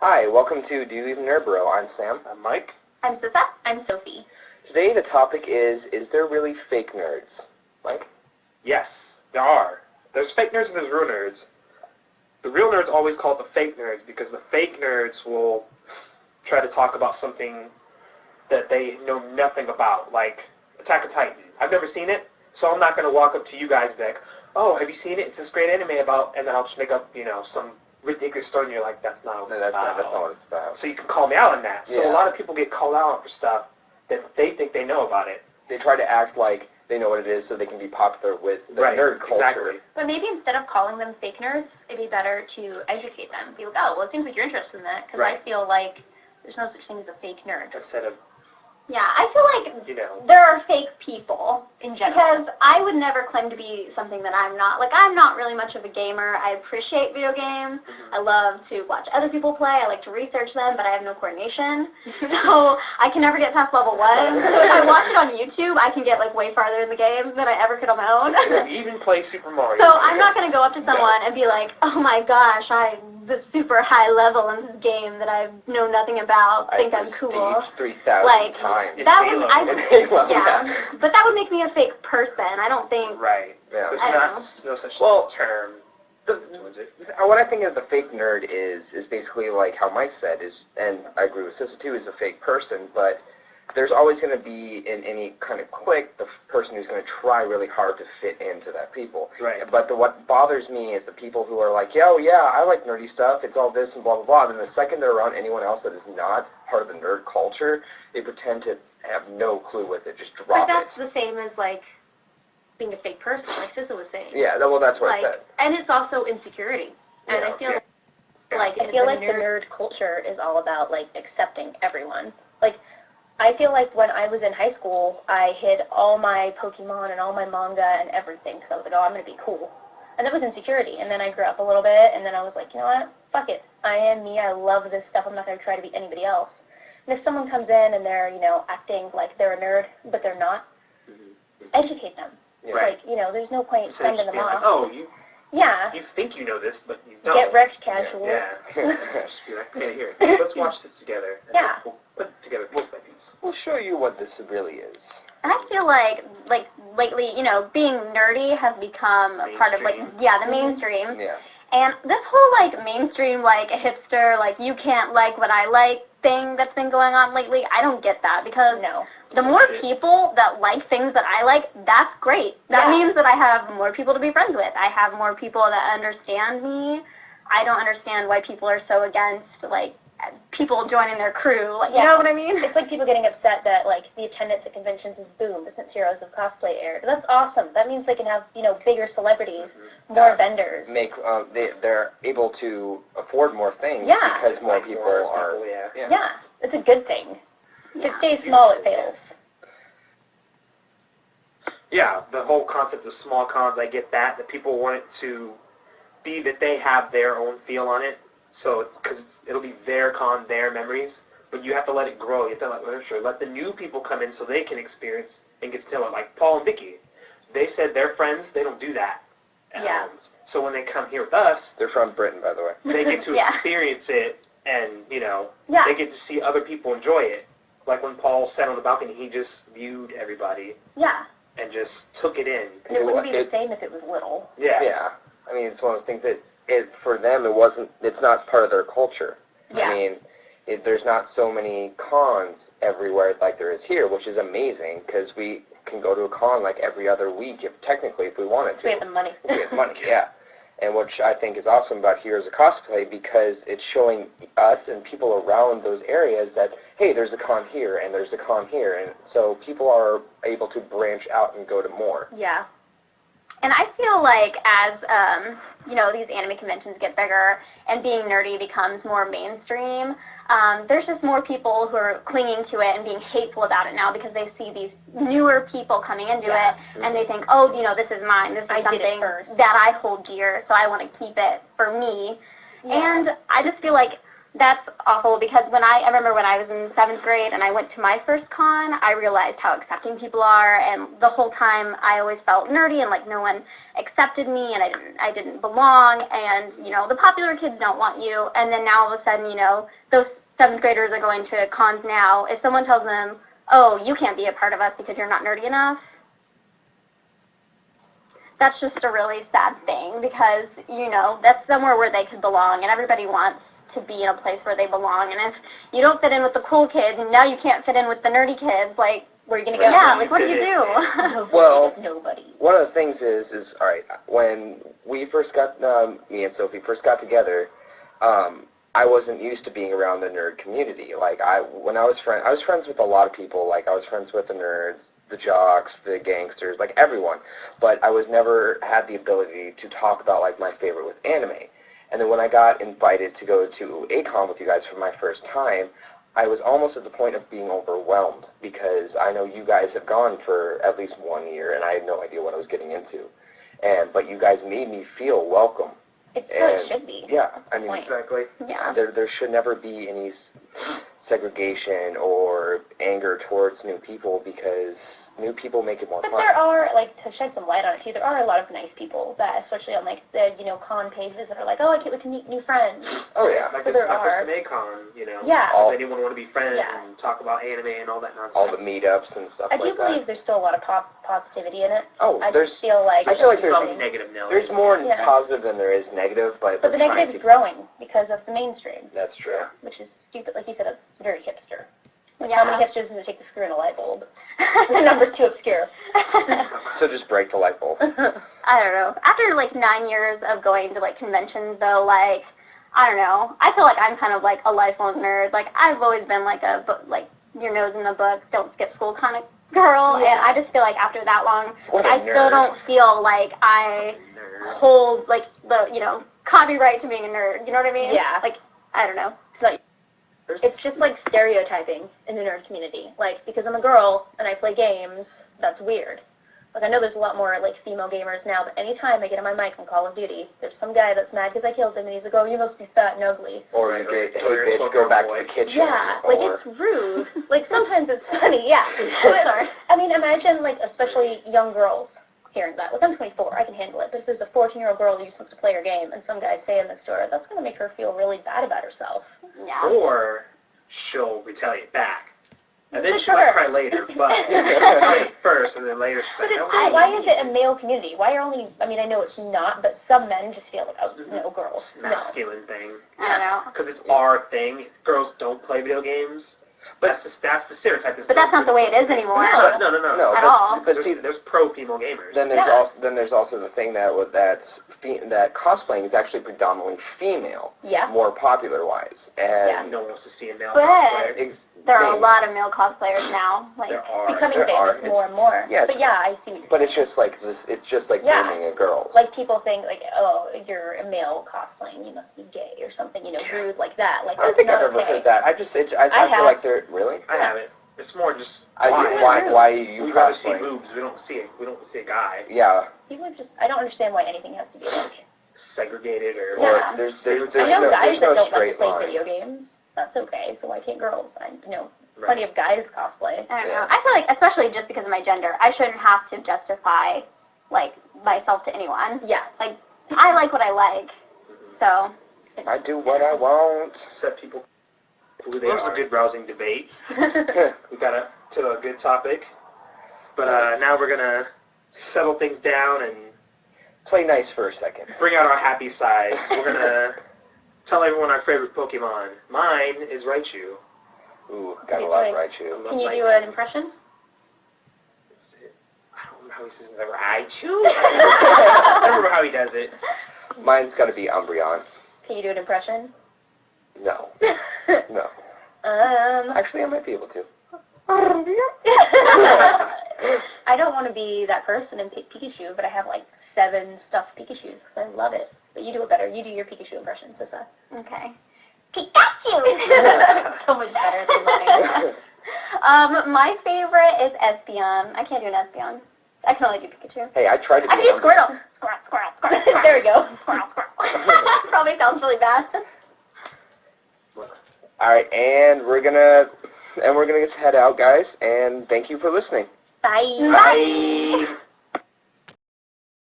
Hi, welcome to Do You Even Nerd Bro? I'm Sam. I'm Mike. I'm Sissa. I'm Sophie. Today the topic is there really fake nerds? Mike? Yes, there are. There's fake nerds and there's real nerds. The real nerds always call it the fake nerds because the fake nerds will try to talk about something that they know nothing about, like Attack of Titan. I've never seen it, so I'm not going to walk up to you guys and be like, oh, have you seen it? It's this great anime about, and then I'll just make up, some ridiculous story, and you're like, that's not what it's about. That's not what it's about. So you can call me out on that. So Yeah. a lot of people get called out for stuff that they think they know about it. They try to act like they know what it is so they can be popular with the nerd culture. Exactly. But maybe instead of calling them fake nerds, it'd be better to educate them. Be like, oh, well, it seems like you're interested in that, because I feel like there's no such thing as a fake nerd. Instead of, Yeah, I feel like you there are fake people In general. because I would never claim to be something that I'm not. Like, I'm not really much of a gamer. I appreciate video games. I love to watch other people play. I like to research them, but I have no coordination. So I can never get past level 1. So if I watch it on YouTube, I can get like way farther in the game than I ever could on my own. you even play Super Mario. So I'm not going to go up to someone and be like, oh my gosh, I'm this super high level in this game that I know nothing about, think I'm cool. Prestige 3,000 Like, times. that would, Halo, yeah, but that would make me a fake person. I don't think. Right. Yeah. There's I don't no such Well, term. What I think of the fake nerd is basically like how Mike said, and I agree with Sissa too, is a fake person, but there's always going to be, in any kind of clique, the person who's going to try really hard to fit into that people. Right. But what bothers me is the people who are like, yeah, I like nerdy stuff, it's all this and blah, blah, blah. Then the second they're around anyone else that is not part of the nerd culture, they pretend to have no clue with it, just drop But it. that's the same as, like, being a fake person, like Sissa was saying. Yeah, well, that's what I said. And it's also insecurity. And Yeah. I feel the nerd culture is all about, like, accepting everyone. Like, I feel like when I was in high school, I hid all my Pokemon and all my manga and everything because I was like, oh, I'm going to be cool. And that was insecurity. And then I grew up a little bit, and then I was like, you know what? Fuck it. I am me. I love this stuff. I'm not going to try to be anybody else. And if someone comes in and they're, acting like they're a nerd, but they're not, educate them. Yeah. Right. Like, there's no point Instead of sending just them being like, off. oh, Yeah. you think you know this, but you don't. Get wrecked casual. Yeah. Just be like, okay, here, let's watch this together. And Yeah. We'll put it together piece by piece. We'll show you what this really is. And I feel like lately, being nerdy has become a part of the mainstream. Yeah. And this whole mainstream hipster you can't like what I like thing that's been going on lately, I don't get that because No. the more people that like things that I like, that's great. That means that I have more people to be friends with. I have more people that understand me. I don't understand why people are so against people joining their crew. You know what I mean? It's like people getting upset that, the attendance at conventions is boom since Heroes of Cosplay aired. That's awesome. That means they can have, bigger celebrities, more vendors. They're able to afford more things Yeah. because more people are. Yeah, it's a good thing. If it stays small, it fails. Yeah, the whole concept of small cons, I get that people want it to be that they have their own feel on it. So it'll be their con, their memories, but you have to let it grow. You have to let the new people come in so they can experience and get to tell it. Like Paul and Vicky, they said they're friends. They don't do that at home. So when they come here with us, They're from Britain, by the way. they get to experience it, and they get to see other people enjoy it. Like when Paul sat on the balcony, he just viewed everybody Yeah. and just took it in. And it wouldn't be the same if it was little. Yeah. I mean, it's one of those things that for them it's not part of their culture. Yeah. I mean, there's not so many cons everywhere like there is here, which is amazing because we can go to a con every other week if we wanted to. We have the money. We have money, yeah. And which I think is awesome about Heroes of Cosplay because it's showing us and people around those areas that, hey, there's a con here and there's a con here. And so people are able to branch out and go to more. Yeah. And I feel like as, these anime conventions get bigger and being nerdy becomes more mainstream, there's just more people who are clinging to it and being hateful about it now because they see these newer people coming into it and they think, oh, this is mine. This is something that I hold dear, so I want to keep it for me. Yeah. And I just feel like That's awful because I remember when I was in 7th grade and I went to my first con, I realized how accepting people are, and the whole time I always felt nerdy and like no one accepted me and I didn't belong, and the popular kids don't want you, and then now all of a sudden those 7th graders are going to cons now. If someone tells them, oh, you can't be a part of us because you're not nerdy enough, that's just a really sad thing because that's somewhere where they could belong, and everybody wants to be in a place where they belong. And if you don't fit in with the cool kids and now you can't fit in with the nerdy kids, like, where are you gonna go? Yeah, like, what do you do? Well, nobody's. One of the things is all right. When we first got me and Sophie first got together, I wasn't used to being around the nerd community. Like I was friends with a lot of people. Like I was friends with the nerds, the jocks, the gangsters, like everyone. But I was never had the ability to talk about like my favorite with anime. And then when I got invited to go to A-Con with you guys for my first time, I was almost at the point of being overwhelmed because I know you guys have gone for at least 1 year and I had no idea what I was getting into. But you guys made me feel welcome. It's how it should be. Yeah, That's the point. Exactly. Yeah. There should never be any segregation or anger towards new people because new people make it more But fun. there are, like, to shed some light on it too, there are a lot of nice people that, especially on like the con pages, that are like, oh, I can't wait to meet new friends. Oh yeah. Like So this is there my first are. MACon, Yeah. Does anyone want to be friends Yeah. and talk about anime and all that nonsense? All the meetups and stuff I like do that. believe there's still a lot of positivity in it. Oh, I there's just feel like I feel like some negative notes. there's more Yeah. positive than there is negative, but the we're trying negative's to. growing because of the mainstream, That's true. which is stupid. Like you said, it's very hipster. Like, Yeah. how many hipsters does it take to screw in a light bulb? The number's too obscure. So just break the light bulb. I don't know. After like 9 years of going to like conventions though, like, I don't know. I feel like I'm kind of like a lifelong nerd. Like I've always been like a like your nose in the book, don't skip school kind of girl. Yeah. And I just feel like after that long, What a I still nerd. don't feel like I Nerd. hold like the copyright to being a nerd. You know what I mean? Yeah. Like I don't know. It's not. It's just like stereotyping in the nerd community. Like, because I'm a girl and I play games, that's weird. Like, I know there's a lot more, like, female gamers now, but anytime I get on my mic on Call of Duty, there's some guy that's mad because I killed him, and he's like, oh, you must be fat and ugly. Or you Right, get, or hey you're a bitch, go back to 12-year-old the kitchen. Yeah, like, or, it's rude. Like, sometimes it's funny, yeah. But, I mean, imagine, like, especially young girls hearing that. Like, I'm 24, I can handle it, but if there's a 14-year-old girl who just wants to play her game, and some guy's saying this to her, that's going to make her feel really bad about herself. Yeah. Or she'll retaliate back. And then For she might sure. cry later, but she'll retaliate first, and then later she's But like, it's "Oh, so, why is it a male community? Why are only, I mean, I know it's not, but some men just feel like, oh, no, girls, no. masculine thing. I don't know. Because it's our thing. Girls don't play video games. But that's the stereotype. But that's not the way it is anymore. No. No, At but, all. but see, There's pro-female gamers. then there's Yeah. also the thing that cosplaying is actually predominantly female, Yeah. more popular wise, and No one wants to see a male But- cosplayer. There are a maybe. lot of male cosplayers now. Like, There are. Becoming There are. famous more and more. Yes. But yeah, I see what you're But saying. it's just like this. It's just like Yeah. naming a girls. Like, people think, like, oh, you're a male cosplaying, you must be gay or something, rude like that. Like, I don't that's think not I've ever okay. heard that. I feel have. like they're really. I haven't. It's more just Why you we rather see cosplaying? boobs. We don't see a guy Yeah. People just, I don't understand why anything has to be like. segregated or Yeah. Or there's I no know guys there's that no don't like to straight play line. video games. That's okay. So why can't girls? I know Right. plenty of guys cosplay. I don't Yeah. know. I feel like, especially just because of my gender, I shouldn't have to justify, like, myself to anyone. Yeah. Like, I like what I like. So, I do what I want. set people who they are. It was a good browsing debate. We got to a good topic. But now we're gonna settle things down and Play nice for a second. bring out our happy sides. We're gonna tell everyone our favorite Pokemon. Mine is Raichu. Ooh, gotta Good love choice. Raichu. Can you do an impression? I don't remember how he says it. Raichu? I don't remember how he does it. Mine's gotta be Umbreon. Can you do an impression? No. No. Um, Actually, I might be able to. I don't want to be that person in Pikachu, but I have like 7 stuffed Pikachus because I love it. But you do it better. You do your Pikachu impression, Sissa. okay. Pikachu! So much better than mine. My favorite is Espeon. I can't do an Espeon. I can only do Pikachu. Hey, I tried to I be can do Umbreon. Squirtle. Squirrel, squirrel, squirrel, squirrel. There we go. Squirrel, squirrel. Probably sounds really bad. All right, and we're gonna just head out, guys. And thank you for listening. Bye. Bye.